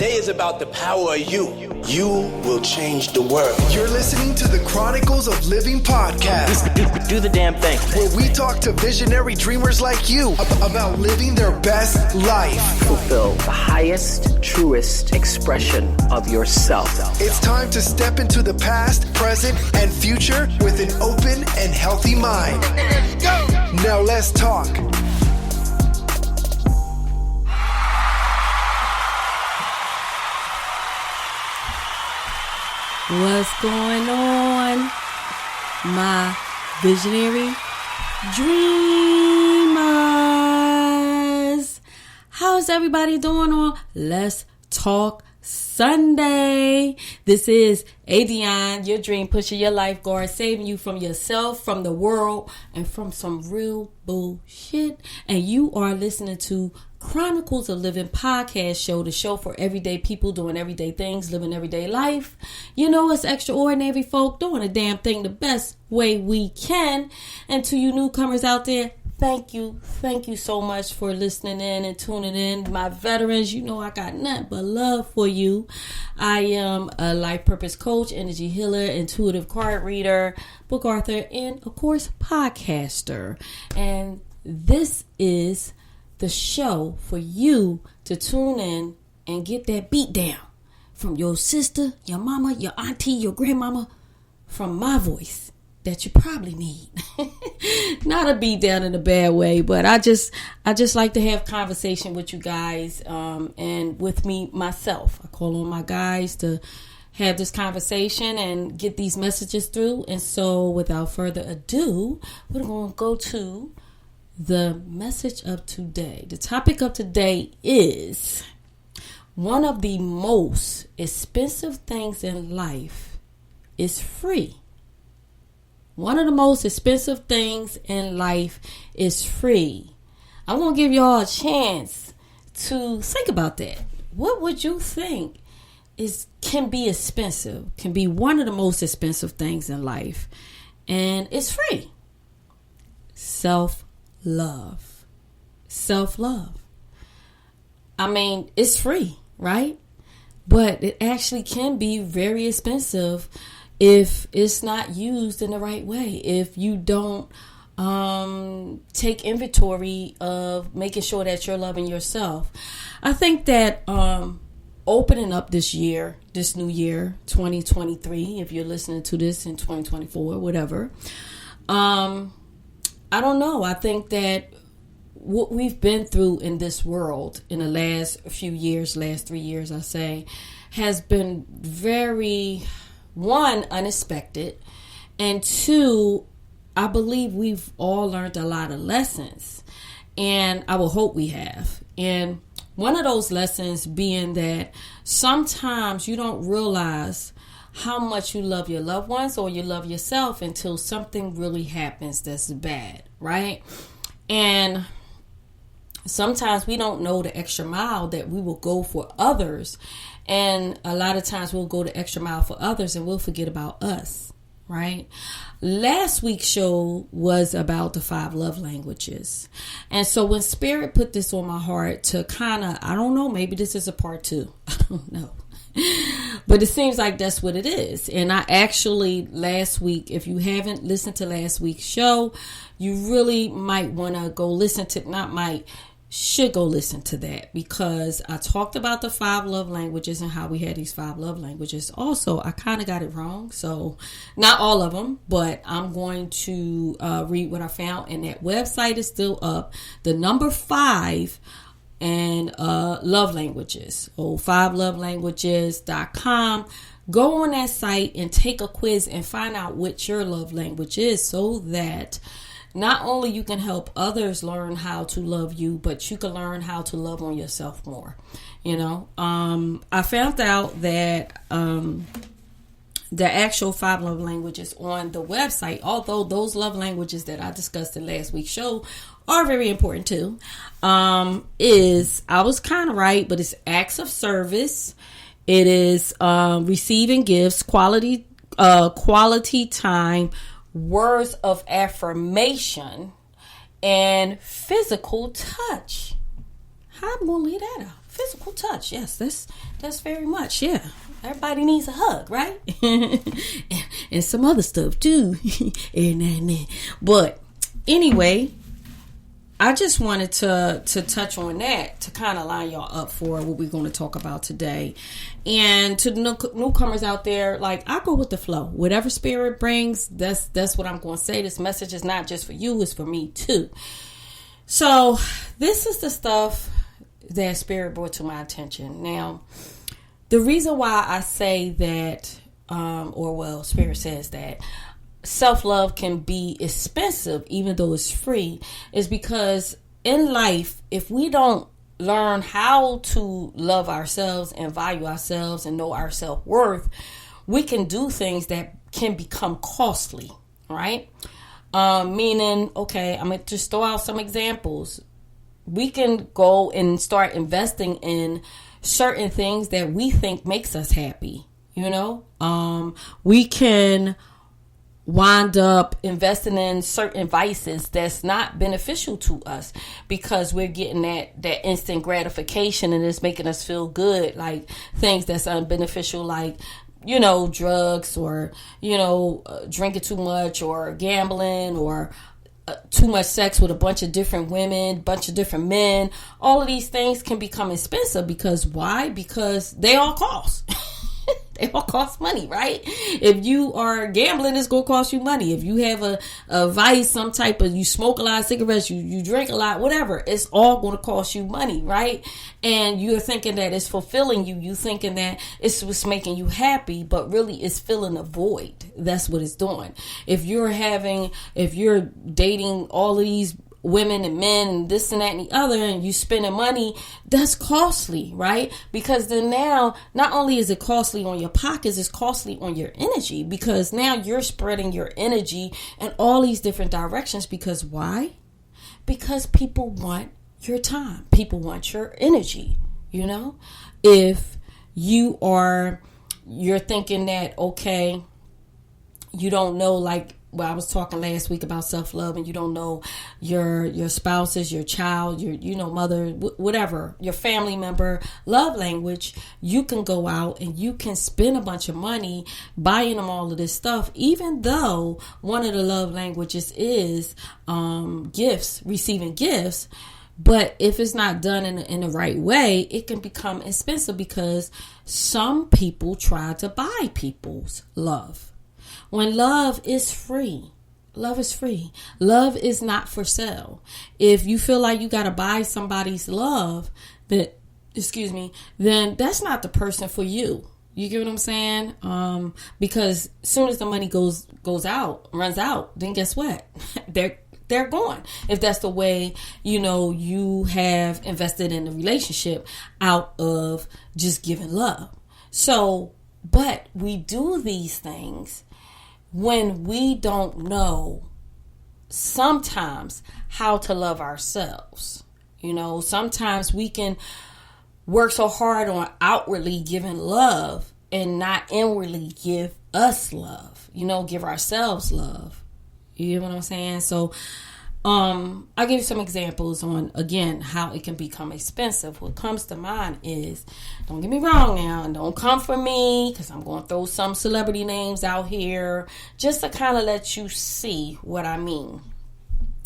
Today is about the power of you. You will change the world. You're listening to the Chronicles of Living podcast. Do the damn thing. Where we talk to visionary dreamers like you about living their best life. Fulfill the highest, truest expression of yourself. It's time to step into the past, present, and future with an open and healthy mind. Let's go. Now let's talk. What's going on, my visionary dreamers? How's everybody doing on Let's Talk Sunday? This is Aydionne, your dream pusher, your lifeguard, saving you from yourself, from the world, and from some real bullshit. And you are listening to Chronicles of Livin podcast show, the show for everyday people doing everyday things, living everyday life. You know, it's extraordinary folk doing a damn thing the best way we can. And to you newcomers out there, thank you so much for listening in and tuning in. My veterans, you know I got nothing but love for you. I am a life purpose coach, energy healer, intuitive card reader, book author, and of course podcaster. And this is the show for you to tune in and get that beat down from your sister, your mama, your auntie, your grandmama, from my voice that you probably need. Not a beat down in a bad way, but I just like to have conversation with you guys and with me myself. I call on my guys to have this conversation and get these messages through. And so without further ado, we're going to go to the message of today. The topic of today is one of the most expensive things in life is free. One of the most expensive things in life is free. I'm going to give y'all a chance to think about that. What would you think can be expensive, can be one of the most expensive things in life, and it's free? Self-love. I mean, it's free, right? But it actually can be very expensive if it's not used in the right way. If you don't take inventory of making sure that you're loving yourself. I think that opening up this new year, 2023, if you're listening to this in 2024, whatever, I don't know. I think that what we've been through in this world in the last few years, last 3 years, I say, has been very, one, unexpected, and two, I believe we've all learned a lot of lessons, and I will hope we have. And one of those lessons being that sometimes you don't realize how much you love your loved ones or you love yourself until something really happens that's bad, right? And sometimes we don't know the extra mile that we will go for others. And a lot of times we'll go the extra mile for others and we'll forget about us, right? Last week's show was about the 5 love languages. And so when Spirit put this on my heart to kind of, I don't know, maybe this is a part 2. I don't know. But it seems like that's what it is. And I actually, last week, if you haven't listened to last week's show, you really might want to go listen to, should go listen to that, because I talked about the 5 love languages and how we had these 5 love languages. Also, I kind of got it wrong. So not all of them, but I'm going to read what I found. And that website is still up. The number 5 and love languages, 5lovelanguages.com. Go on that site and take a quiz and find out what your love language is, so that not only you can help others learn how to love you, but you can learn how to love on yourself more. You know, I found out that the actual 5 love languages on the website, although those love languages that I discussed in last week's show are very important too, is, I was kind of right, but it's acts of service. It is receiving gifts, quality time, words of affirmation, and physical touch. How am I going to leave that out? Physical touch, yes, that's very much, yeah. Everybody needs a hug, right? and some other stuff too. But anyway, I just wanted to touch on that to kind of line y'all up for what we're going to talk about today. And to the newcomers out there, like, I go with the flow. Whatever spirit brings, that's what I'm going to say. This message is not just for you, it's for me too. So this is the stuff that spirit brought to my attention. Now, the reason why I say that, spirit says that self-love can be expensive even though it's free, is because in life, if we don't learn how to love ourselves and value ourselves and know our self-worth, we can do things that can become costly, right? Meaning, okay, I'm going to just throw out some examples. We can go and start investing in certain things that we think makes us happy, you know? We can wind up investing in certain vices that's not beneficial to us because we're getting that instant gratification and it's making us feel good, like things that's unbeneficial, like, you know, drugs or, you know, drinking too much or gambling or too much sex with a bunch of different women, bunch of different men. All of these things can become expensive because why? Because they all cost. They all cost money, right? If you are gambling, it's going to cost you money. If you have a vice, some type of, you smoke a lot of cigarettes, you drink a lot, whatever, it's all going to cost you money, right? And you're thinking that it's fulfilling you. You thinking that it's what's making you happy, but really it's filling a void. That's what it's doing. If you're dating all of these women and men and this and that and the other, and you spending money, that's costly, right? Because then now, not only is it costly on your pockets, it's costly on your energy, because now you're spreading your energy in all these different directions. Because why? Because people want your time. People want your energy, you know? If you're thinking that, okay, you don't know, like, well, I was talking last week about self-love, and you don't know your spouse's, your child, your mother, whatever, your family member love language. You can go out and you can spend a bunch of money buying them all of this stuff, even though one of the love languages is gifts, receiving gifts. But if it's not done in the right way, it can become expensive because some people try to buy people's love. When love is free. Love is free. Love is not for sale. If you feel like you got to buy somebody's love, then that's not the person for you. You get what I'm saying? Because as soon as the money runs out, then guess what? They're gone. If that's the way, you have invested in the relationship out of just giving love. So, but we do these things when we don't know sometimes how to love ourselves. Sometimes we can work so hard on outwardly giving love and not inwardly give us love, give ourselves love. You know what I'm saying? So, I'll give you some examples on, again, how it can become expensive. What comes to mind is, don't get me wrong now, don't come for me, because I'm going to throw some celebrity names out here just to kind of let you see what I mean.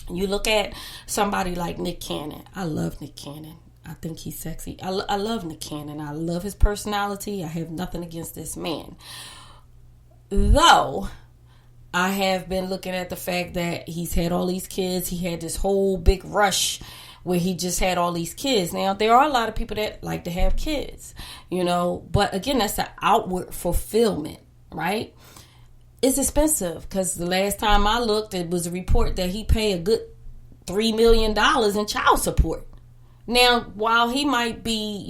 You look at somebody like Nick Cannon. I love Nick Cannon. I think he's sexy. I love Nick Cannon. I love his personality. I have nothing against this man. Though I have been looking at the fact that he's had all these kids. He had this whole big rush where he just had all these kids. Now, there are a lot of people that like to have kids, but again, that's an outward fulfillment, right? It's expensive because the last time I looked, it was a report that he paid a good $3 million in child support. Now, while he might be,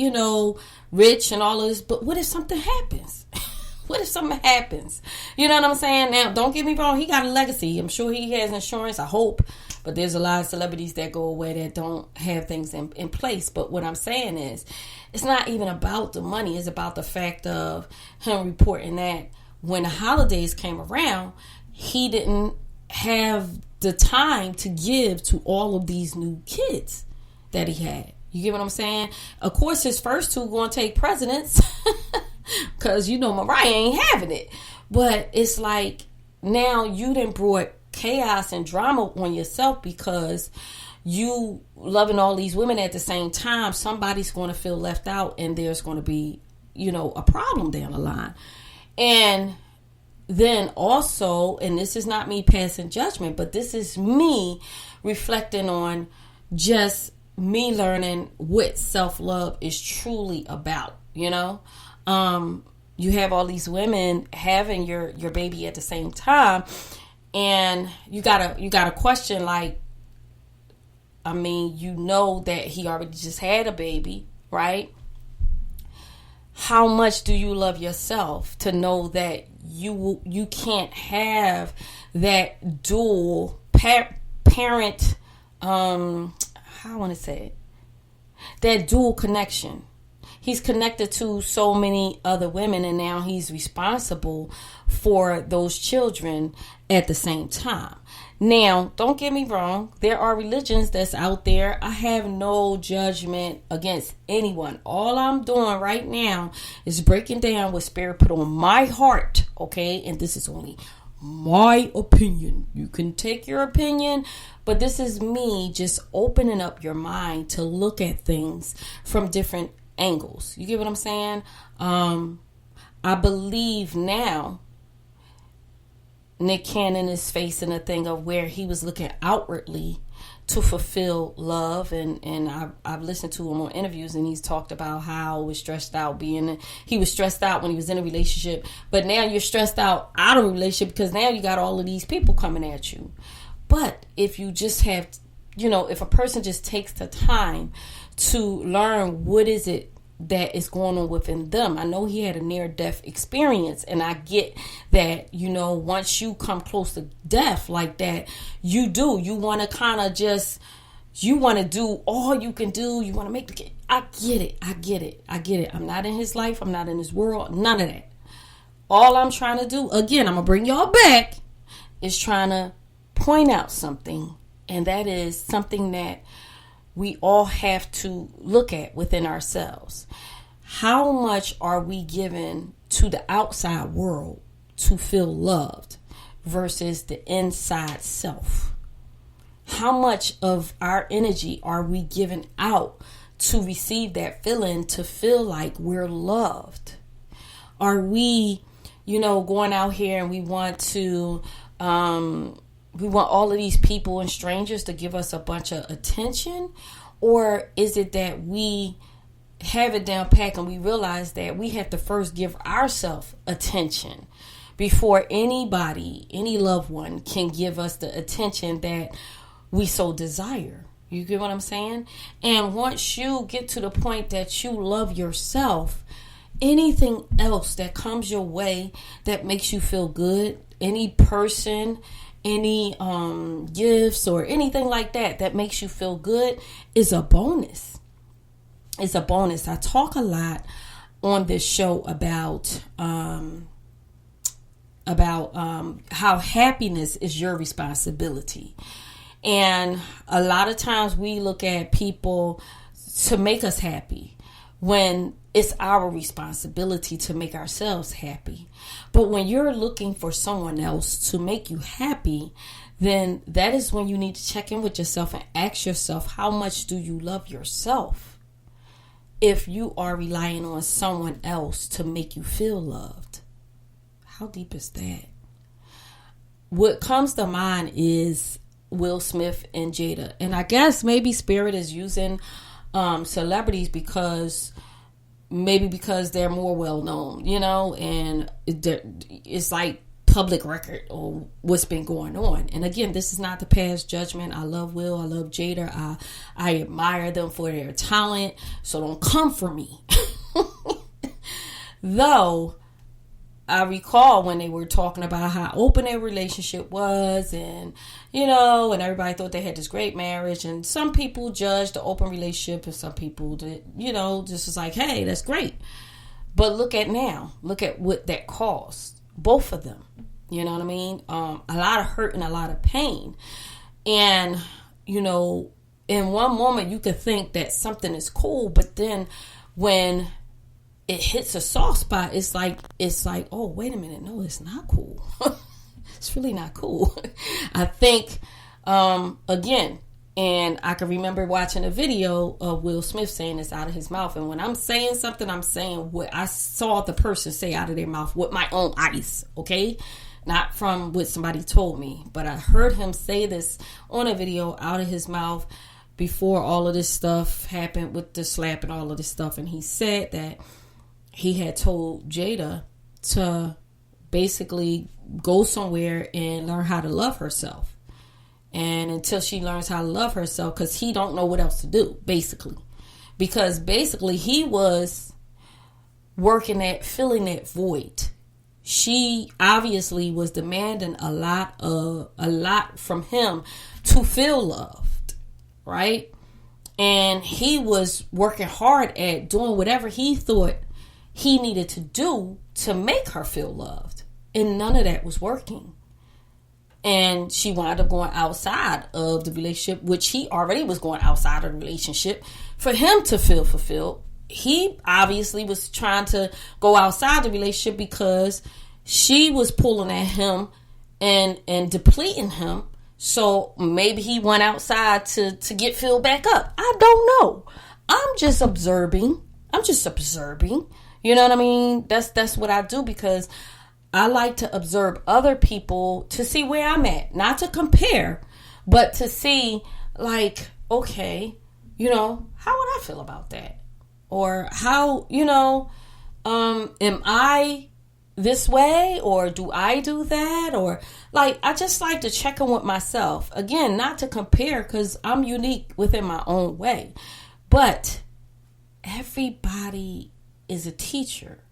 rich and all of this, but what if something happens? What if something happens? You know what I'm saying? Now, don't get me wrong. He got a legacy. I'm sure he has insurance. I hope. But there's a lot of celebrities that go away that don't have things in place. But what I'm saying is, it's not even about the money. It's about the fact of him reporting that when the holidays came around, he didn't have the time to give to all of these new kids that he had. You get what I'm saying? Of course, his first two going to take precedence because, Mariah ain't having it. But it's like now you done brought chaos and drama on yourself because you loving all these women at the same time. Somebody's going to feel left out and there's going to be, a problem down the line. And then also, and this is not me passing judgment, but this is me reflecting on just me learning what self-love is truly about, You have all these women having your baby at the same time, and you gotta question, like, that he already just had a baby, right? How much do you love yourself to know that you can't have that dual parent, how I want to say it, that dual connection. He's connected to so many other women, and now he's responsible for those children at the same time. Now, don't get me wrong. There are religions that's out there. I have no judgment against anyone. All I'm doing right now is breaking down what Spirit put on my heart, okay? And this is only my opinion. You can take your opinion, but this is me just opening up your mind to look at things from different angles. You get what I'm saying? I believe now Nick Cannon is facing a thing of where he was looking outwardly to fulfill love, and I've listened to him on interviews, and he's talked about how he was stressed out when he was in a relationship, but now you're stressed out of a relationship because now you got all of these people coming at you. But if you just have, if a person just takes the time to learn what is it that is going on within them. I know he had a near-death experience, and I get that, once you come close to death like that, you want to kind of just, you want to do all you can do. You want to make the kid. I get it. I'm not in his life. I'm not in his world. None of that. All I'm trying to do, again, I'm going to bring y'all back, is trying to point out something, and that is something that we all have to look at within ourselves. How much are we given to the outside world to feel loved versus the inside self? How much of our energy are we giving out to receive that feeling, to feel like we're loved? Are we, going out here and we want to, we want all of these people and strangers to give us a bunch of attention? Or is it that we have it down pat and we realize that we have to first give ourselves attention before anybody, any loved one, can give us the attention that we so desire? You get what I'm saying? And once you get to the point that you love yourself, anything else that comes your way that makes you feel good, any person, any gifts or anything like that makes you feel good, is a bonus. It's a bonus. I talk a lot on this show about how happiness is your responsibility. And a lot of times we look at people to make us happy when it's our responsibility to make ourselves happy. But when you're looking for someone else to make you happy, then that is when you need to check in with yourself and ask yourself, how much do you love yourself if you are relying on someone else to make you feel loved? How deep is that? What comes to mind is Will Smith and Jada. And I guess maybe Spirit is using celebrities because they're more well known, and it's like public record or what's been going on. And again, this is not to pass judgment. I love Will. I love Jada. I admire them for their talent. So don't come for me. Though I recall when they were talking about how open their relationship was, and and everybody thought they had this great marriage, and some people judged the open relationship, and some people that just was like, hey, that's great. But look at what that cost both of them. You know what I mean? A lot of hurt and a lot of pain. And in one moment you could think that something is cool, but then when it hits a soft spot, it's like, oh, wait a minute, no, it's not cool. It's really not cool. I think, again, and I can remember watching a video of Will Smith saying this out of his mouth. And when I'm saying something, I'm saying what I saw the person say out of their mouth with my own eyes, okay? Not from what somebody told me. But I heard him say this on a video out of his mouth before all of this stuff happened with the slap and all of this stuff. And he said that he had told Jada to basically go somewhere and learn how to love herself. And until she learns how to love herself, because he don't know what else to do, basically. Because basically he was working at filling that void. She obviously was demanding a lot from him to feel loved, right? And he was working hard at doing whatever he thought he needed to do to make her feel loved. And none of that was working. And she wound up going outside of the relationship, which he already was going outside of the relationship for him to feel fulfilled. He obviously was trying to go outside the relationship because she was pulling at him and depleting him. So maybe he went outside to get filled back up. I don't know. I'm just observing. You know what I mean? That's what I do, because I like to observe other people to see where I'm at. Not to compare, but to see, like, okay, you know, how would I feel about that? Or how, you know, am I this way? Or do I do that? Or, like, I just like to check in with myself. Again, not to compare, because I'm unique within my own way. But everybody is a teacher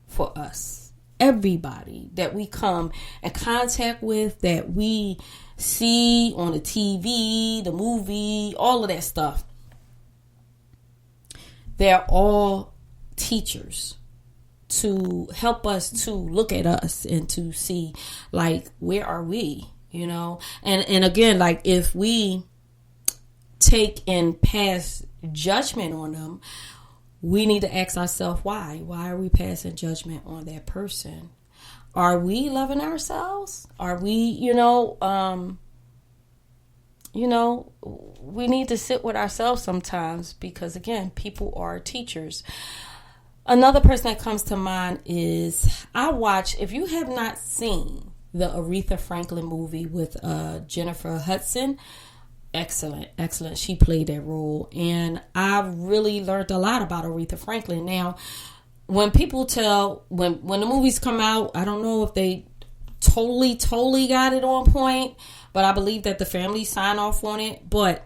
for us. Everybody that we come in contact with, that we see on the TV, the movie, all of that stuff, they're all teachers to help us to look at us and to see, like, where are we, you know? And again, like, if we take and pass judgment on them, we need to ask ourselves why. Why are we passing judgment on that person? Are we loving ourselves? Are we, we need to sit with ourselves sometimes, because, again, people are teachers. Another person that comes to mind is, if you have not seen the Aretha Franklin movie with Jennifer Hudson, excellent. She played that role, and I've really learned a lot about Aretha Franklin. Now, when people when the movies come out, I don't know if they totally got it on point, but I believe that the family signed off on it. But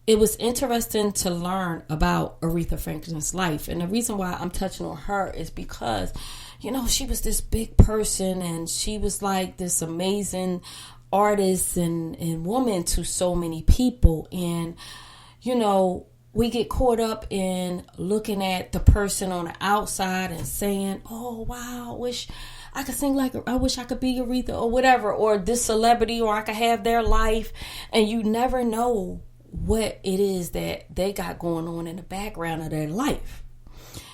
it was interesting to learn about Aretha Franklin's life, and the reason why I'm touching on her is because, you know, she was this big person, and she was like this amazing artist and woman to so many people. And, you know, we get caught up in looking at the person on the outside and saying, oh, wow, I wish I could sing like her. I wish I could be Aretha, or whatever, or this celebrity, or I could have their life. And you never know what it is that they got going on in the background of their life.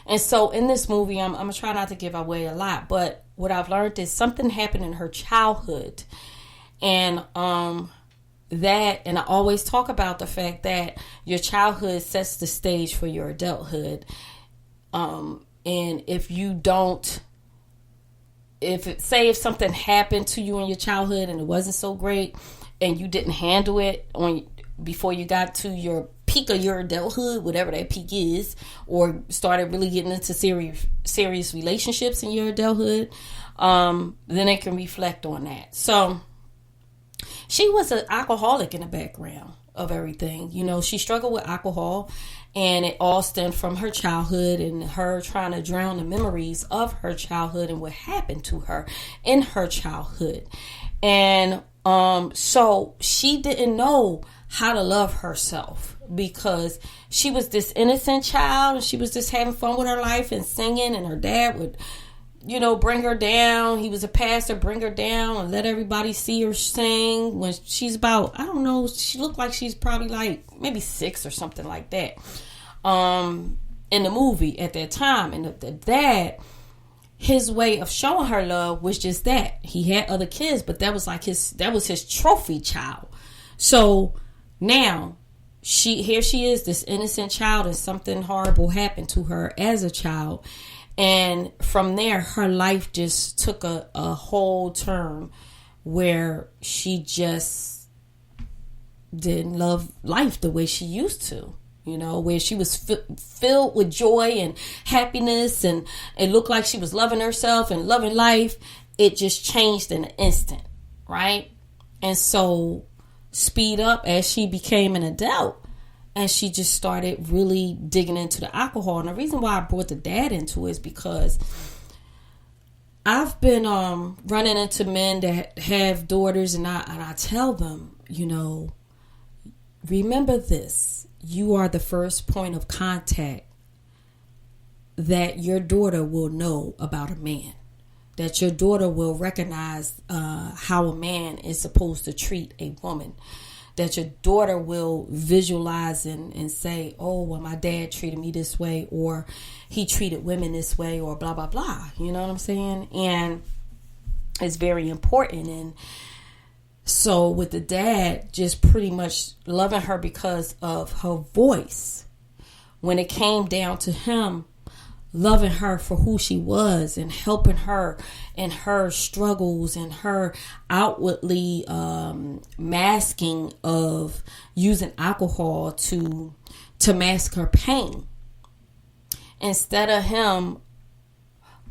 And so in this movie, I'm going to try not to give away a lot, but what I've learned is something happened in her childhood. And and I always talk about the fact that your childhood sets the stage for your adulthood. And if something happened to you in your childhood and it wasn't so great, and you didn't handle it before you got to your peak of your adulthood, whatever that peak is, or started really getting into serious relationships in your adulthood, then it can reflect on that. So she was an alcoholic in the background of everything. You know, she struggled with alcohol, and it all stemmed from her childhood and her trying to drown the memories of her childhood and what happened to her in her childhood. And so she didn't know how to love herself, because she was this innocent child, and she was just having fun with her life and singing, and her dad would bring her down. He was a pastor, bring her down and let everybody see her sing when she's about, I don't know, she looked like she's probably like maybe 6 or something like that. In the movie at that time. And the dad, his way of showing her love was just that. He had other kids, but that was his trophy child. So now here she is, this innocent child, and something horrible happened to her as a child. And from there, her life just took a whole turn where she just didn't love life the way she used to, where she was filled with joy and happiness, and it looked like she was loving herself and loving life. It just changed in an instant, right? And so speed up as she became an adult. And she just started really digging into the alcohol. And the reason why I brought the dad into it is because I've been running into men that have daughters, and I tell them, remember this. You are the first point of contact that your daughter will know about a man. That your daughter will recognize how a man is supposed to treat a woman. That your daughter will visualize and say, oh, well, my dad treated me this way, or he treated women this way, or blah, blah, blah. You know what I'm saying? And it's very important. And so with the dad, just pretty much loving her because of her voice, when it came down to him loving her for who she was and helping her in her struggles and her outwardly masking of using alcohol to mask her pain, instead of him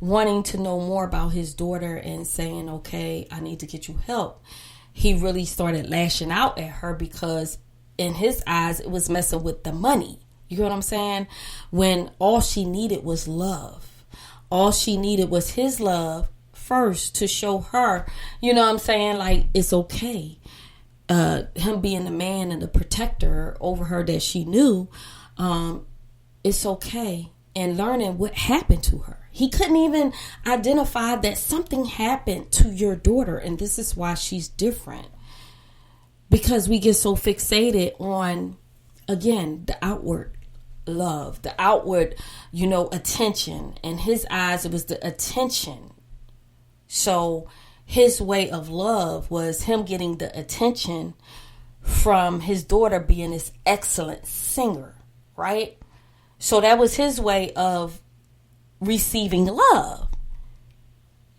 wanting to know more about his daughter and saying, okay, I need to get you help, he really started lashing out at her because in his eyes it was messing with the money. You know what I'm saying? When all she needed was love. All she needed was his love first to show her, you know what I'm saying? Like, it's okay. Him being the man and the protector over her that she knew, it's okay. And learning what happened to her. He couldn't even identify that something happened to your daughter. And this is why she's different. Because we get so fixated on, again, the outward love, the outward, attention. In his eyes, it was the attention. So his way of love was him getting the attention from his daughter being this excellent singer, right? So that was his way of receiving love,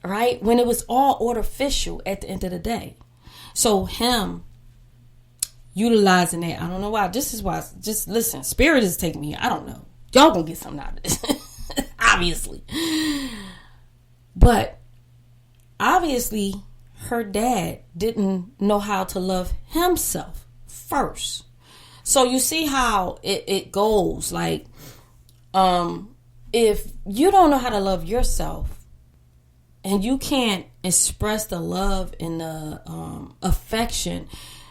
right? When it was all artificial at the end of the day. So him utilizing that, I don't know why. This is why. Just listen. Spirit is taking me. I don't know. Y'all gonna get something out of this, obviously. But obviously, her dad didn't know how to love himself first. So you see how it goes. Like, if you don't know how to love yourself, and you can't express the love and the affection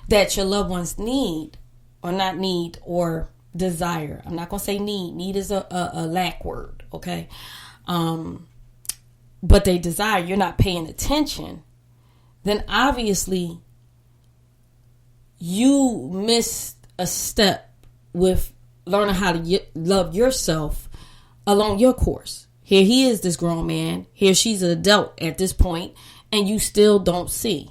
that your loved ones need, or not need, or desire. I'm not going to say need. Need is a lack word, okay? But they desire, you're not paying attention, then obviously you missed a step with learning how to love yourself along your course. Here he is, this grown man. Here she's an adult at this point, and you still don't see.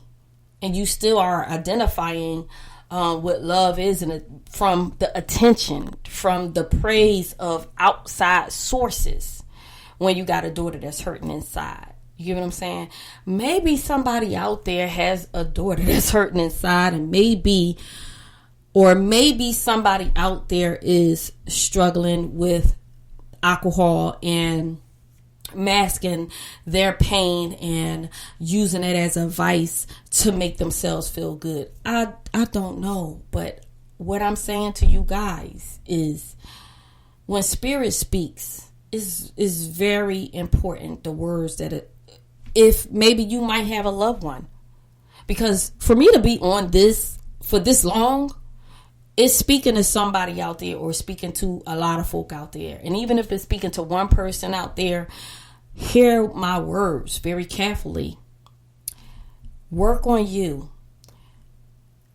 And you still are identifying what love is from the attention, from the praise of outside sources when you got a daughter that's hurting inside. You get what I'm saying? Maybe somebody out there has a daughter that's hurting inside, and maybe somebody out there is struggling with alcohol and masking their pain and using it as a vice to make themselves feel good. I don't know, but what I'm saying to you guys is, when spirit speaks, is very important. The words that if maybe you might have a loved one, because for me to be on this for this long, it's speaking to somebody out there, or speaking to a lot of folk out there. And even if it's speaking to one person out there, hear my words very carefully. Work on you.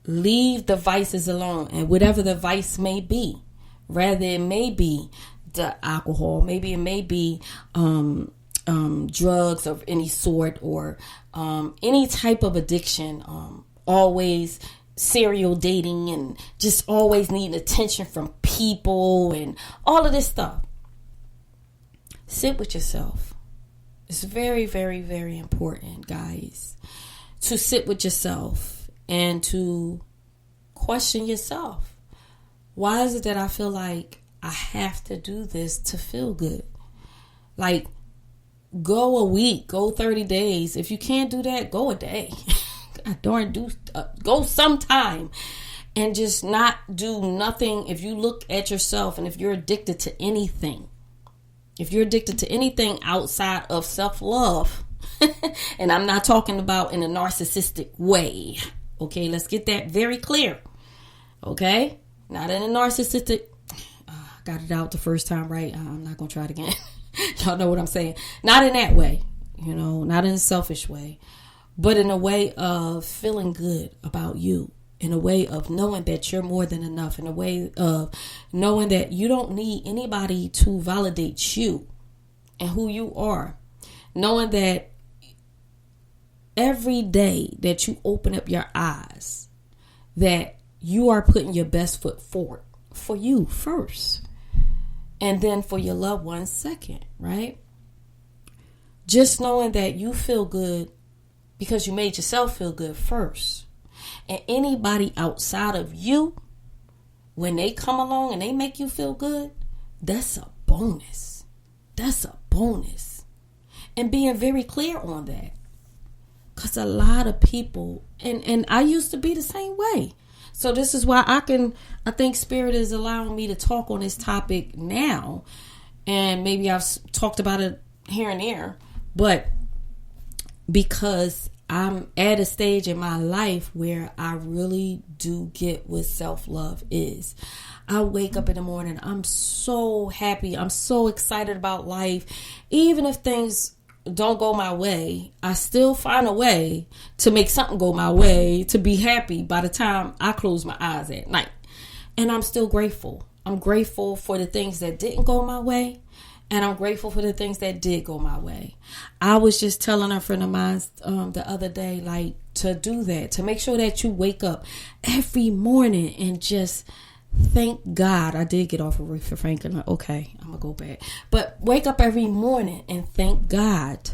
Leave the vices alone, and whatever the vice may be, rather it may be the alcohol, maybe it may be drugs of any sort, or any type of addiction, always serial dating and just always needing attention from people and all of this stuff. Sit with yourself. It's very, very, very important, guys, to sit with yourself and to question yourself. Why is it that I feel like I have to do this to feel good? Like, go a week, go 30 days. If you can't do that, go a day. Go sometime and just not do nothing. If you look at yourself, and if you're addicted to anything, outside of self-love, and I'm not talking about in a narcissistic way. Okay, let's get that very clear. Okay, not in a narcissistic. Got it out the first time, right? I'm not gonna try it again. Y'all know what I'm saying. Not in that way, not in a selfish way, but in a way of feeling good about you, in a way of knowing that you're more than enough, in a way of knowing that you don't need anybody to validate you and who you are, knowing that every day that you open up your eyes, that you are putting your best foot forward for you first, and then for your loved ones second, right? Just knowing that you feel good because you made yourself feel good first. And anybody outside of you, when they come along and they make you feel good, that's a bonus. That's a bonus. And being very clear on that. Because a lot of people, and I used to be the same way. So this is why I think Spirit is allowing me to talk on this topic now. And maybe I've talked about it here and there. But because I'm at a stage in my life where I really do get what self-love is. I wake up in the morning, I'm so happy, I'm so excited about life. Even if things don't go my way, I still find a way to make something go my way, to be happy by the time I close my eyes at night. And I'm still grateful. I'm grateful for the things that didn't go my way. And I'm grateful for the things that did go my way. I was just telling a friend of mine the other day, like, to do that, to make sure that you wake up every morning and just thank God. I did get off of Aretha Franklin. Okay, I'm going to go back. But wake up every morning and thank God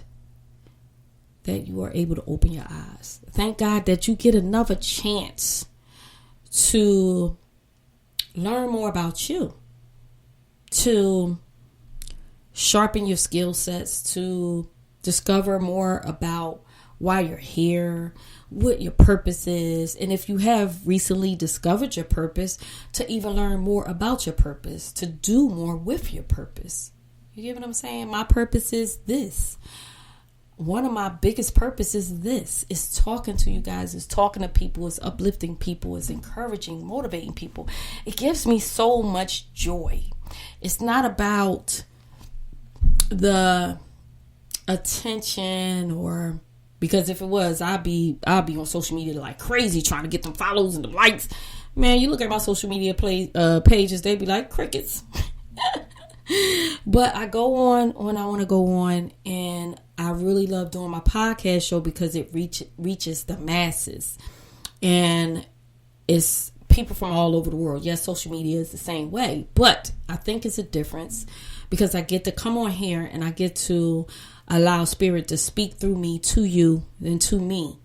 that you are able to open your eyes. Thank God that you get another chance to learn more about you, to sharpen your skill sets, to discover more about why you're here, what your purpose is. And if you have recently discovered your purpose, to even learn more about your purpose, to do more with your purpose. You get what I'm saying? My purpose is this. One of my biggest purposes is this. Is talking to you guys, is talking to people, is uplifting people, is encouraging, motivating people. It gives me so much joy. It's not about the attention, or because if it was, I'd be on social media like crazy trying to get them follows and the likes. Man, you look at my social media pages, they'd be like crickets. But I go on when I want to go on, and I really love doing my podcast show because it reaches the masses, and it's people from all over the world. Yes, social media is the same way, but I think it's a difference because I get to come on here and I get to allow Spirit to speak through me to you and to me,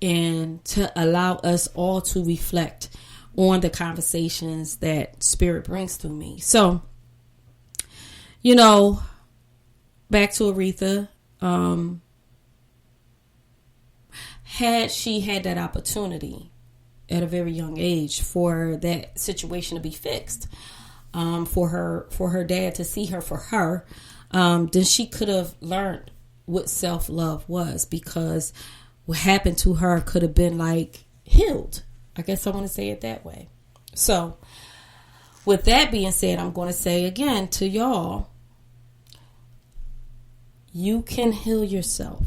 and to allow us all to reflect on the conversations that Spirit brings through me. So, back to Aretha. Had she had that opportunity at a very young age for that situation to be fixed, for her dad to see her for her, then she could have learned what self-love was, because what happened to her could have been like healed. I guess I want to say it that way. So with that being said, I'm going to say again to y'all, you can heal yourself.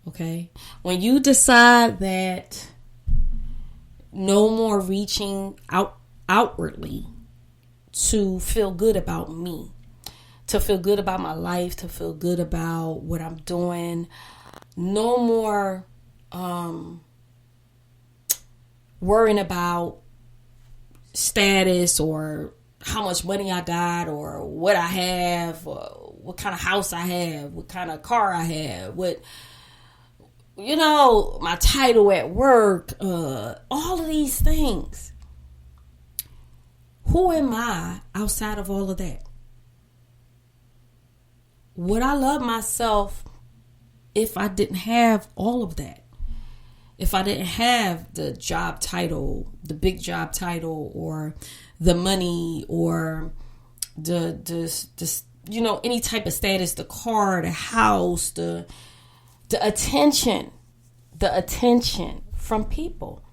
Okay? When you decide that no more reaching outwardly to feel good about me, to feel good about my life, to feel good about what I'm doing, no more worrying about status or how much money I got or what I have or what kind of house I have, what kind of car I have, what, my title at work, all of these things. Who am I outside of all of that? Would I love myself if I didn't have all of that? If I didn't have the job title, the big job title, or the money, or the any type of status, the car, the house, the attention from people.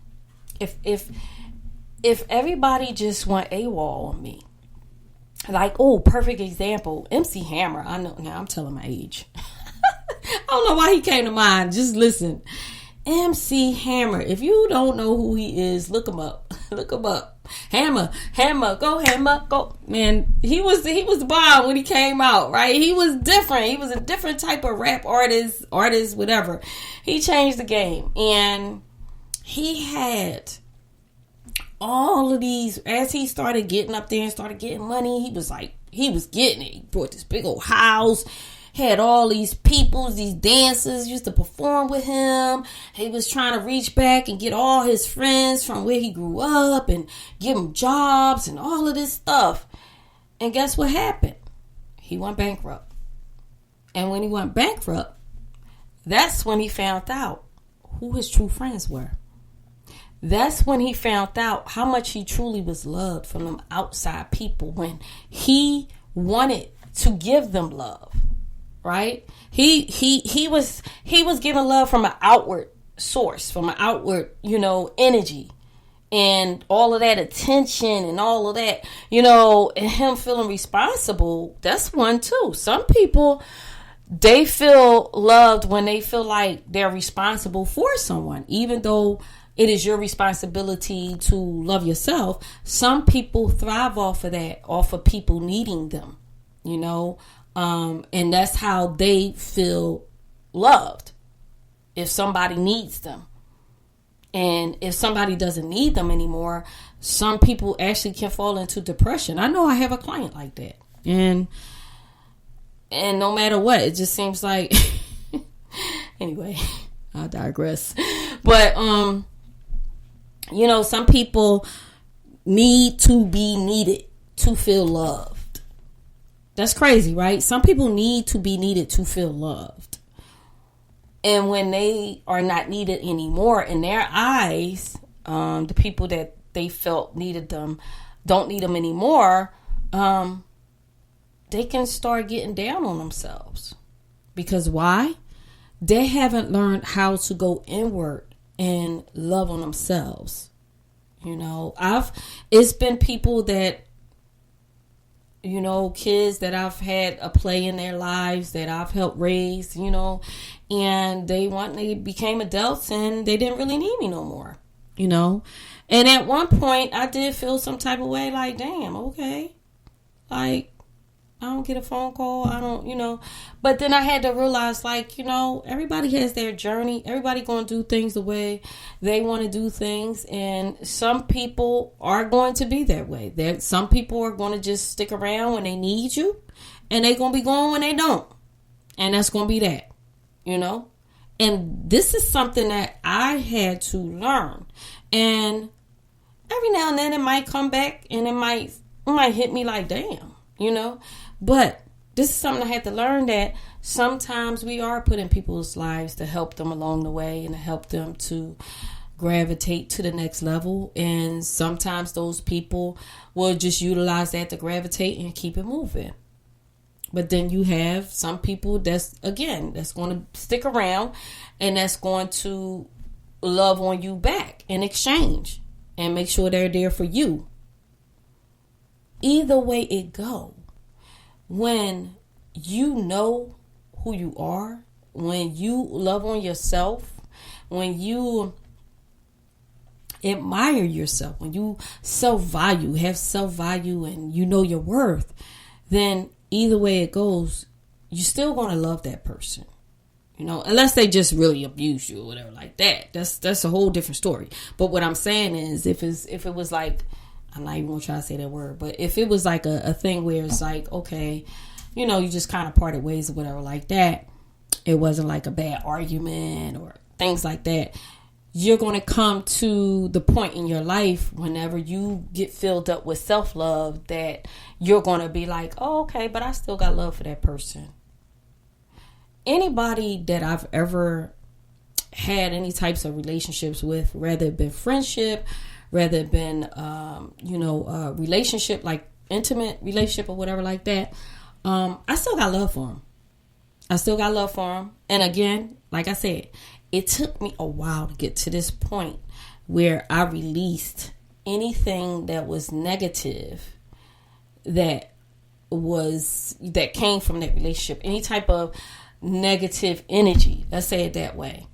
If everybody just went AWOL on me, like, perfect example, MC Hammer. I know now I'm telling my age. I don't know why he came to mind. Just listen. MC Hammer. If you don't know who he is, look him up. Look him up. Hammer, go Hammer, go. Man, he was the bomb when he came out, right? He was different. He was a different type of rap artist, whatever. He changed the game. And he had all of these, as he started getting up there and started getting money, he was getting it. He bought this big old house. Had all these people, these dancers used to perform with him. He was trying to reach back and get all his friends from where he grew up and give them jobs and all of this stuff. And guess what happened? He went bankrupt. And when he went bankrupt, that's when he found out who his true friends were. That's when he found out how much he truly was loved from them outside people, when he wanted to give them love. Right? He was giving love from an outward source, from an outward, energy, and all of that attention and all of that, and him feeling responsible. That's one too. Some people, they feel loved when they feel like they're responsible for someone, even though it is your responsibility to love yourself. Some people thrive off of that, off of people needing them, and that's how they feel loved, if somebody needs them. And if somebody doesn't need them anymore, some people actually can fall into depression. I know I have a client like that. And no matter what, it just seems like anyway, I digress. But some people need to be needed to feel loved. That's crazy, right? Some people need to be needed to feel loved. And when they are not needed anymore in their eyes, the people that they felt needed them don't need them anymore, they can start getting down on themselves. Because why? They haven't learned how to go inward and love on themselves. It's been people that, kids that I've had a play in their lives that I've helped raise, and they became adults and they didn't really need me no more, And at one point I did feel some type of way, like, damn, okay. Like, I don't get a phone call. I don't, But then I had to realize, like, everybody has their journey. Everybody going to do things the way they want to do things. And some people are going to be that way. Some people are going to just stick around when they need you. And they're going to be gone when they don't. And that's going to be that, And this is something that I had to learn. And every now and then it might come back and it might hit me like, damn, But this is something I had to learn, that sometimes we are put in people's lives to help them along the way and to help them to gravitate to the next level. And sometimes those people will just utilize that to gravitate and keep it moving. But then you have some people that's going to stick around and that's going to love on you back in exchange and make sure they're there for you. Either way it go, when you know who you are, when you love on yourself, when you admire yourself, when you have self-value and you know your worth, then either way it goes, you're still going to love that person. You know, unless they just really abuse you or whatever like that. That's a whole different story. But what I'm saying is, if it was like, I'm not even going to try to say that word, but if it was like a thing where it's like, okay, you know, you just kind of parted ways or whatever like that, it wasn't like a bad argument or things like that, you're going to come to the point in your life whenever you get filled up with self-love that you're going to be like, oh, okay, but I still got love for that person. Anybody that I've ever had any types of relationships with, whether it been friendship, whether it been, relationship, like intimate relationship or whatever like that, I still got love for them. And again, like I said, it took me a while to get to this point where I released anything that was negative that came from that relationship, any type of negative energy, let's say it that way.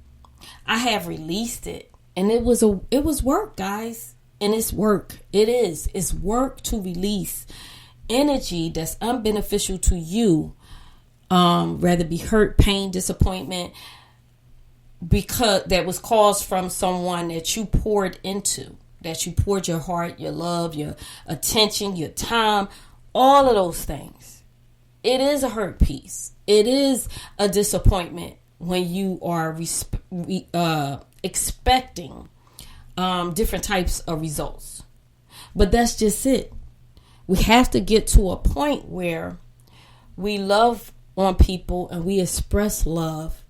I have released it, and it was work, guys. And it's work. It's work to release energy that's unbeneficial to you, rather be hurt, pain, disappointment, because that was caused from someone that you poured into, that you poured your heart, your love, your attention, your time, all of those things. It is a hurt piece. It is a disappointment when you are expecting different types of results. But that's just it. We have to get to a point where we love on people and we express love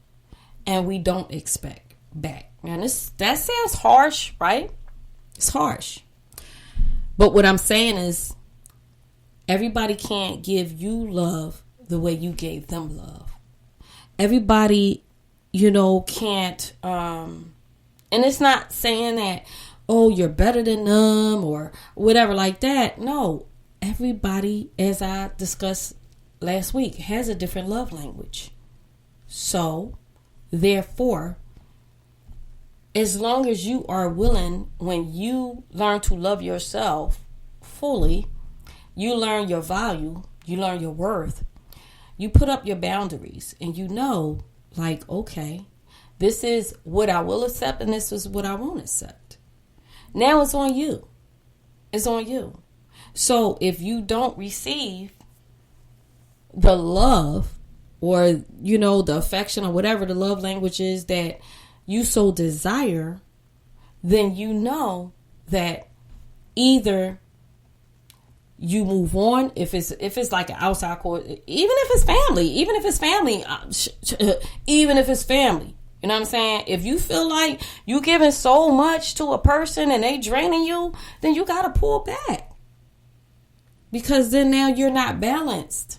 and we don't expect back. Man, that sounds harsh, right? It's harsh. But what I'm saying is, everybody can't give you love the way you gave them love. Everybody, can't, and it's not saying that, oh, you're better than them or whatever like that. No, everybody, as I discussed last week, has a different love language. So, therefore, as long as you are willing, when you learn to love yourself fully, you learn your value, you learn your worth, you put up your boundaries, and like, okay, this is what I will accept and this is what I won't accept. Now it's on you. It's on you. So if you don't receive the love or, the affection or whatever the love language is that you so desire, then you know that either you move on, if it's like an outside court, even if it's family, you know what I'm saying? If you feel like you giving so much to a person and they draining you, then you got to pull back, because then now you're not balanced.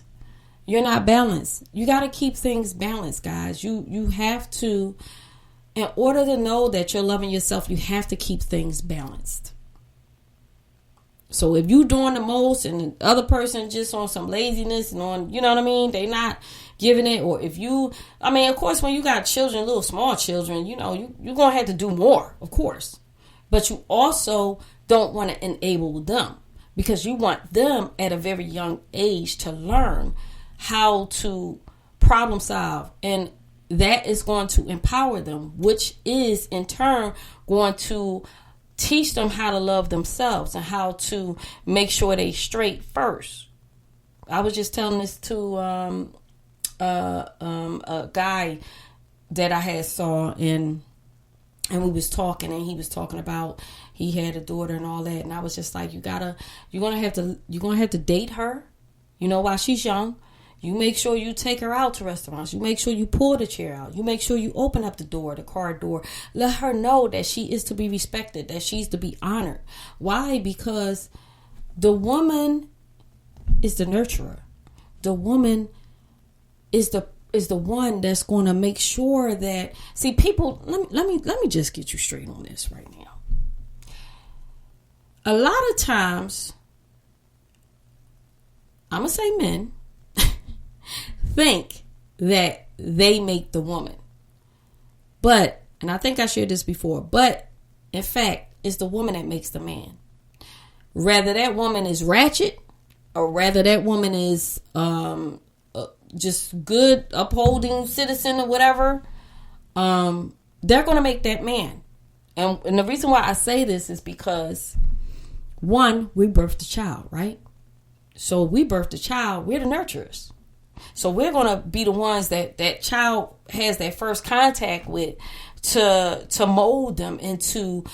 You got to keep things balanced, guys. You have to, in order to know that you're loving yourself, you have to keep things balanced. So if you doing the most and the other person just on some laziness and on, they not giving it, or if you, of course, when you got children, little small children, you're going to have to do more, of course. But you also don't want to enable them, because you want them at a very young age to learn how to problem solve, and that is going to empower them, which is in turn going to teach them how to love themselves and how to make sure they straight first. I was just telling this to a guy that I had saw, and we was talking, and he was talking about he had a daughter and all that, and I was just like, you're gonna have to date her, while she's young. You make sure you take her out to restaurants. You make sure you pull the chair out. You make sure you open up the door, the car door. Let her know that she is to be respected, that she's to be honored. Why? Because the woman is the nurturer. The woman is the one that's going to make sure that, see, people, let me just get you straight on this right now. A lot of times, I'm going to say men, think that they make the woman. But, and I think I shared this before, but in fact, it's the woman that makes the man. Rather that woman is ratchet, or rather that woman is just good, upholding citizen or whatever, they're going to make that man. And the reason why I say this is because, one, we birthed a child, right? So we birthed a child, we're the nurturers. So we're going to be the ones that child has that first contact with to mold them into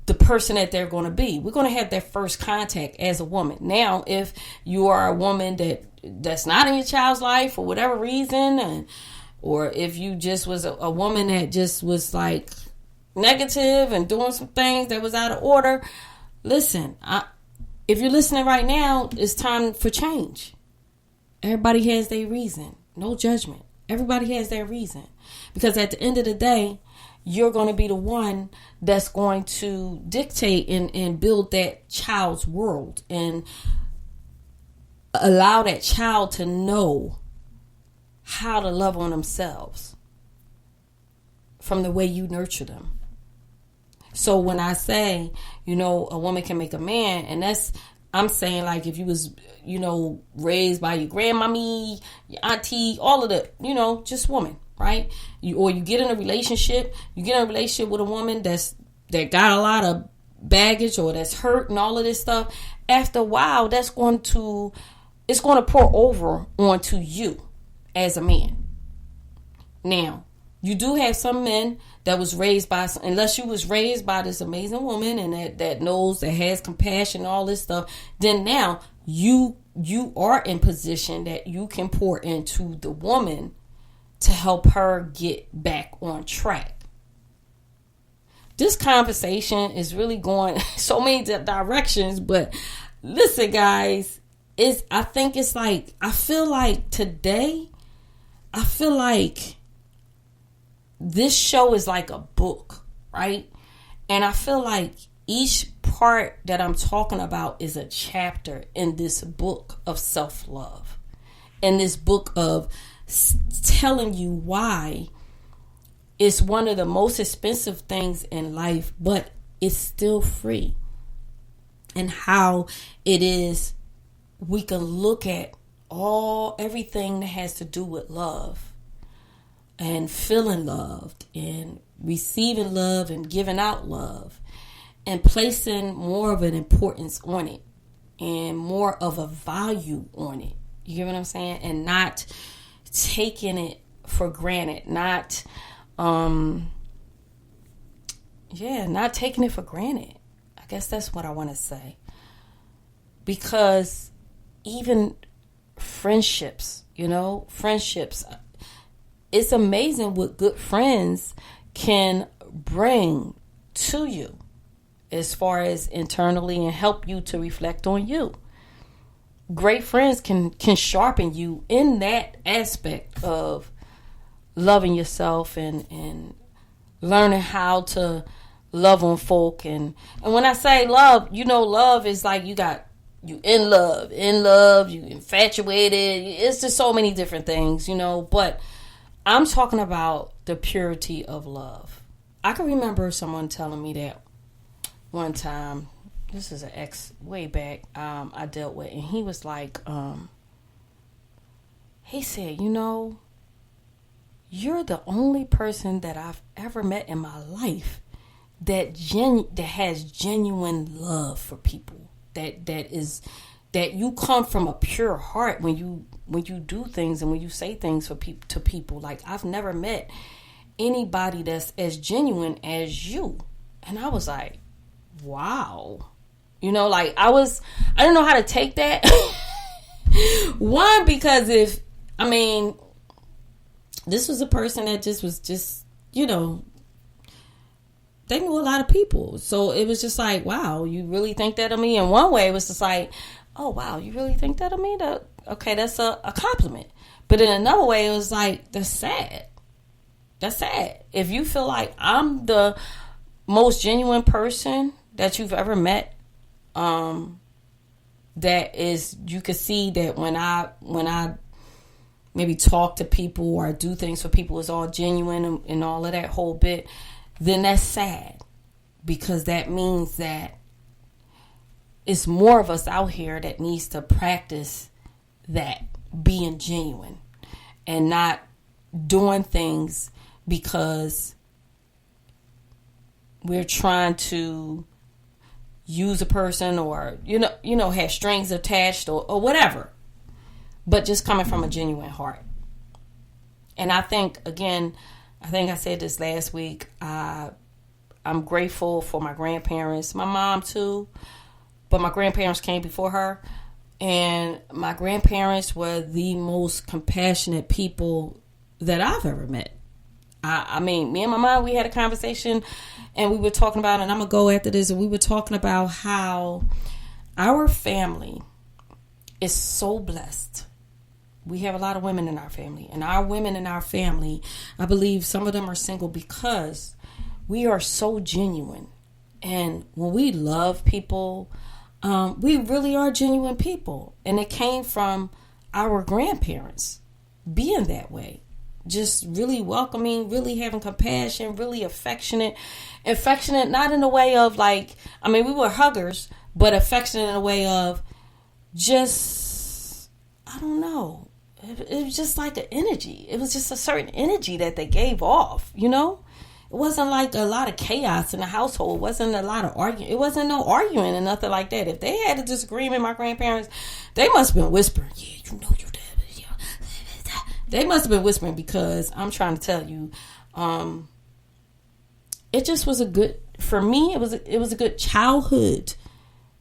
the person that they're going to be. We're going to have that first contact as a woman. Now, if you are a woman that's not in your child's life for whatever reason, or if you just was a woman that just was like negative and doing some things that was out of order, listen, if you're listening right now, it's time for change. Everybody has their reason. No judgment. Everybody has their reason. Because at the end of the day, you're going to be the one that's going to dictate and build that child's world and allow that child to know how to love on themselves from the way you nurture them. So when I say, a woman can make a man, and I'm saying like if you was, raised by your grandmommy, your auntie, all of the, just woman, right? You get in a relationship, with a woman that got a lot of baggage or that's hurt and all of this stuff. After a while, it's going to pour over onto you as a man. Now, you do have some men that was raised by, unless you was raised by this amazing woman and that knows, that has compassion, all this stuff, then now you are in position that you can pour into the woman to help her get back on track. This conversation is really going so many directions, but listen, guys, I feel like today, this show is like a book, right? And I feel like each part that I'm talking about is a chapter in this book of self-love. In this book of telling you why it's one of the most expensive things in life, but it's still free. And how it is we can look at everything that has to do with love and feeling loved and receiving love and giving out love and placing more of an importance on it and more of a value on it. You get what I'm saying? And not taking it for granted. Not taking it for granted. I guess that's what I want to say. Because even friendships, it's amazing what good friends can bring to you as far as internally and help you to reflect on you. Great friends can sharpen you in that aspect of loving yourself and learning how to love on folk. And when I say love, love is like you in love, you infatuated. It's just so many different things, but I'm talking about the purity of love. I can remember someone telling me that one time. This is an ex way back I dealt with. And he was like, he said, you're the only person that I've ever met in my life that has genuine love for people. That you come from a pure heart when you do things and when you say things to people. Like, I've never met anybody that's as genuine as you. And I was like, wow. I didn't know how to take that. One, because this was a person that was they knew a lot of people. So it was just like, wow, you really think that of me? And one way it was just like, oh, wow, you really think that of me? Okay, that's a compliment. But in another way, it was like, that's sad. That's sad. If you feel like I'm the most genuine person that you've ever met, that is, you could see that when I maybe talk to people or do things for people is all genuine and all of that whole bit, then that's sad, because that means that it's more of us out here that needs to practice that, being genuine and not doing things because we're trying to use a person or, have strings attached or whatever, but just coming from a genuine heart. And I think, again, I said this last week, I'm grateful for my grandparents, my mom too, but my grandparents came before her, and my grandparents were the most compassionate people that I've ever met. I mean, me and my mom, we had a conversation, and we were talking about, and I'm going to go after this, and we were talking about how our family is so blessed. We have a lot of women in our family, and our women in our family, I believe some of them are single because we are so genuine. And when we love people, we really are genuine people. And it came from our grandparents being that way. Just really welcoming, really having compassion, really affectionate, not in a way of we were huggers, but affectionate in a way of just, I don't know. It was just like an energy. It was just a certain energy that they gave off, It wasn't like a lot of chaos in the household. It wasn't a lot of arguing. It wasn't no arguing and nothing like that. If they had a disagreement, my grandparents, they must have been whispering, your dad. They must have been whispering, because I'm trying to tell you, it just was for me, it was a good childhood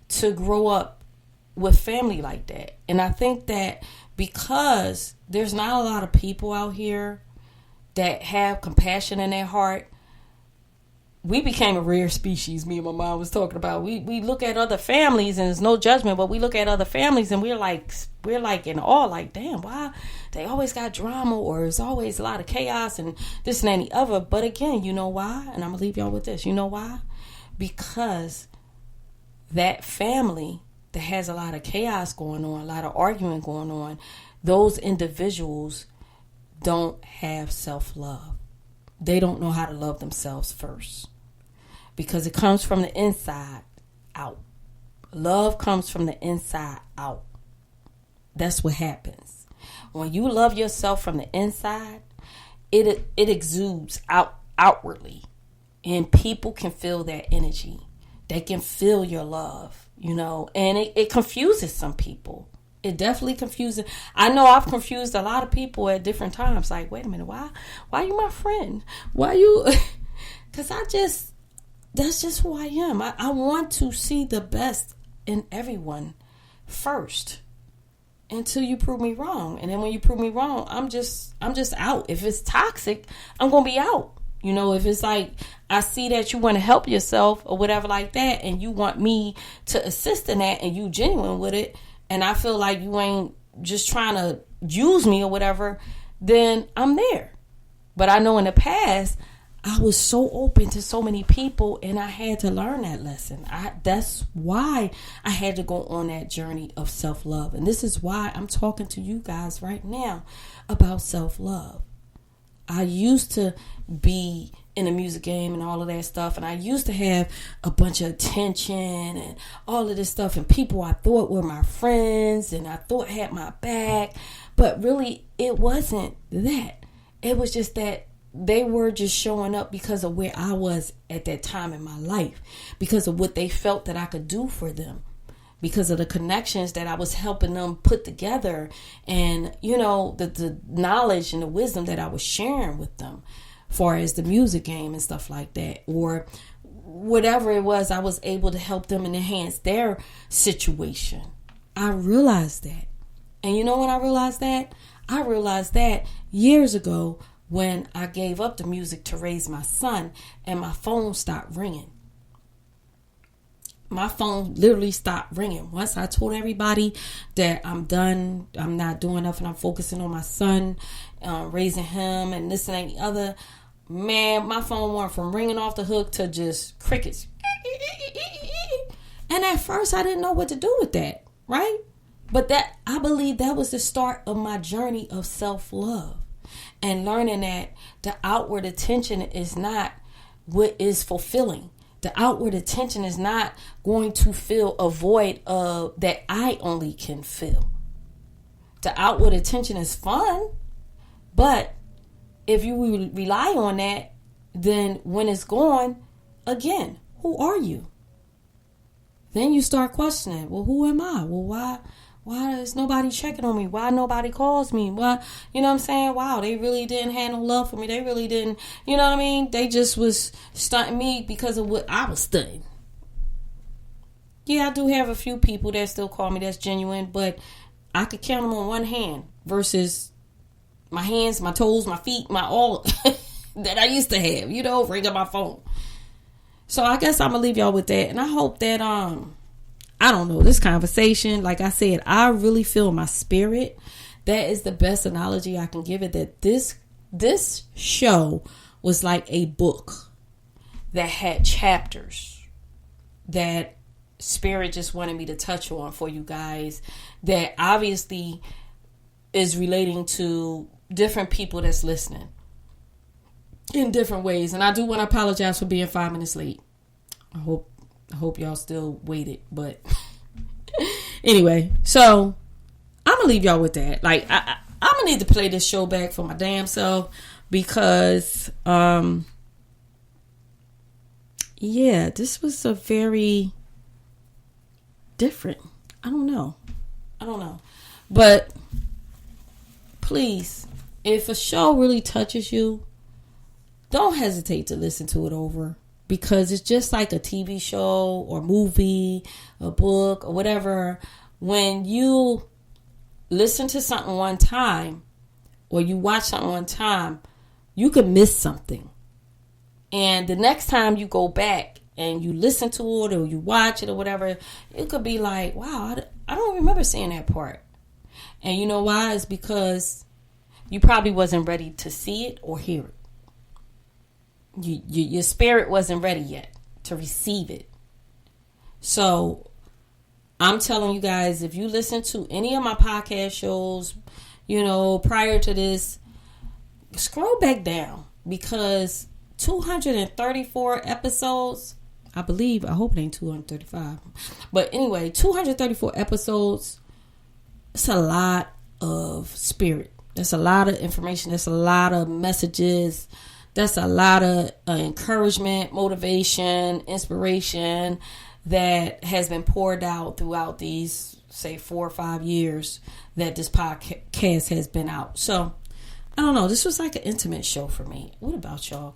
to grow up with family like that. And I think that because there's not a lot of people out here that have compassion in their heart, we became a rare species. Me and my mom was talking about. We look at other families, and there's no judgment, but we look at other families and we're like in awe, like, damn, why they always got drama, or there's always a lot of chaos and this and the other. But again, you know why? And I'm gonna leave y'all with this. You know why? Because that family that has a lot of chaos going on, a lot of arguing going on, those individuals don't have self-love. They don't know how to love themselves first, because it comes from the inside out. Love comes from the inside out. That's what happens. When you love yourself from the inside, it exudes outwardly, and people can feel that energy. They can feel your love, and it confuses some people. It definitely confuses. I know I've confused a lot of people at different times. Like, wait a minute, why are you my friend? Why you? Because that's just who I am. I want to see the best in everyone first, until you prove me wrong. And then when you prove me wrong, I'm just out. If it's toxic, I'm gonna be out. If it's like, I see that you want to help yourself or whatever like that, and you want me to assist in that, and you genuine with it, and I feel like you ain't just trying to use me or whatever, then I'm there. But I know in the past, I was so open to so many people, and I had to learn that lesson. That's why I had to go on that journey of self-love. And this is why I'm talking to you guys right now about self-love. I used to be in the music game and all of that stuff, and I used to have a bunch of attention and all of this stuff, and people I thought were my friends and I thought had my back, but really it wasn't that. It was just that they were just showing up because of where I was at that time in my life, because of what they felt that I could do for them, because of the connections that I was helping them put together, and the knowledge and the wisdom that I was sharing with them, far as the music game and stuff like that, or whatever it was, I was able to help them and enhance their situation. I realized that. And when I realized that? I realized that years ago, when I gave up the music to raise my son, and my phone stopped ringing. My phone literally stopped ringing. Once I told everybody that I'm done, I'm not doing nothing, I'm focusing on my son, raising him and this and that and the other, man, my phone went from ringing off the hook to just crickets. And at first I didn't know what to do with that, right? But that, I believe that was the start of my journey of self-love and learning that the outward attention is not what is fulfilling. The outward attention is not going to fill a void of that I only can fill. The outward attention is fun, but if you rely on that, then when it's gone, again, who are you? Then you start questioning, well, who am I? Well, why is nobody checking on me? Why nobody calls me? Why, you know what I'm saying? Wow, they really didn't have no love for me. They really didn't, you know what I mean? They just was stunting me because of what I was stunting. Yeah, I do have a few people that still call me that's genuine, but I could count them on one hand versus my hands, my toes, my feet, my all that I used to have, you know, ring up my phone. So I guess I'm going to leave y'all with that. And I hope that, I don't know, this conversation, like I said, I really feel my spirit. That is the best analogy I can give it, that this show was like a book that had chapters that Spirit just wanted me to touch on for you guys, that obviously is relating to different people that's listening in different ways. And I do want to apologize for being 5 minutes late. I hope y'all still waited, but anyway, so I'm gonna leave y'all with that. Like I'm gonna need to play this show back for my damn self because yeah, this was a very different. I don't know. But please, if a show really touches you, don't hesitate to listen to it over, because it's just like a TV show or movie, a book or whatever. When you listen to something one time or you watch something one time, you could miss something. And the next time you go back and you listen to it or you watch it or whatever, it could be like, wow, I don't remember seeing that part. And you know why? It's because you probably wasn't ready to see it or hear it. Your spirit wasn't ready yet to receive it. So I'm telling you guys, if you listen to any of my podcast shows, you know, prior to this, scroll back down, because 234 episodes, I hope it ain't 235. But anyway, 234 episodes, it's a lot of spirit. That's a lot of information. That's a lot of messages. That's a lot of encouragement, motivation, inspiration that has been poured out throughout these, say, 4 or 5 years that this podcast has been out. So, I don't know. This was like an intimate show for me. What about y'all?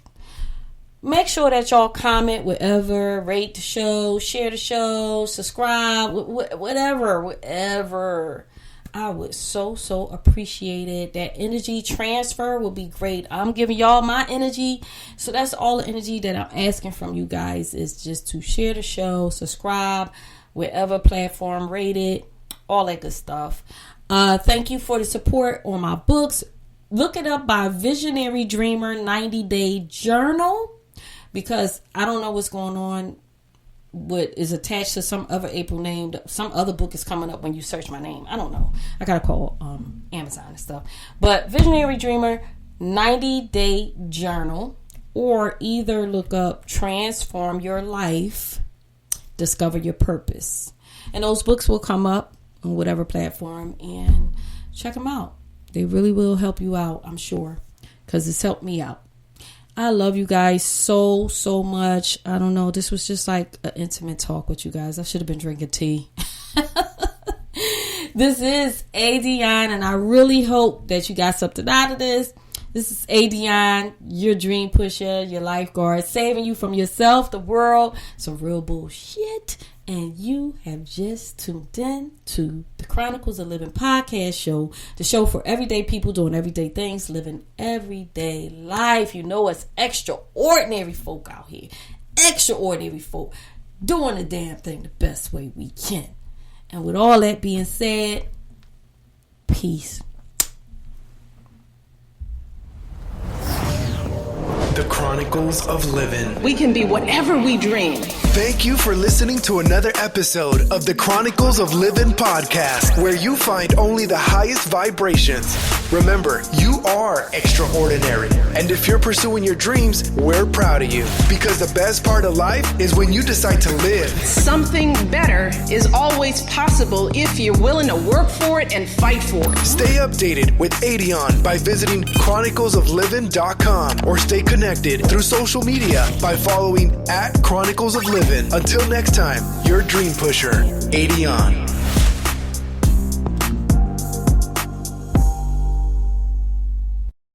Make sure that y'all comment wherever, rate the show, share the show, subscribe, whatever. I would so appreciate it. That energy transfer would be great. I'm giving y'all my energy. So that's all the energy that I'm asking from you guys, is just to share the show, subscribe, wherever platform, rate it, all that good stuff. Thank you for the support on my books. Look it up by Visionary Dreamer 90-Day Journal, because I don't know what's going on, what is attached to some other April name. Some other book is coming up when you search my name. I don't know. I gotta call Amazon and stuff. But Visionary Dreamer 90-Day Journal, or either look up Transform Your Life, Discover Your Purpose. And those books will come up on whatever platform, and check them out. They really will help you out, I'm sure, because it's helped me out. I love you guys so much. I don't know. This was just like an intimate talk with you guys. I should have been drinking tea. This is ADionne, and I really hope that you got something out of this. This is ADionne, your dream pusher, your lifeguard, saving you from yourself, the world, some real bullshit. And you have just tuned in to the Chronicles of Livin podcast show, the show for everyday people doing everyday things, living everyday life. You know, it's extraordinary folk out here, extraordinary folk doing the damn thing the best way we can. And with all that being said, peace. The Chronicles Chronicles of Livin. We can be whatever we dream. Thank you for listening to another episode of the Chronicles of Livin podcast, where you find only the highest vibrations. Remember, you are extraordinary. And if you're pursuing your dreams, we're proud of you. Because the best part of life is when you decide to live. Something better is always possible if you're willing to work for it and fight for it. Stay updated with ADionne by visiting chroniclesoflivin.com or stay connected through social media by following @Chronicles of Livin. Until next time, your dream pusher, ADionne.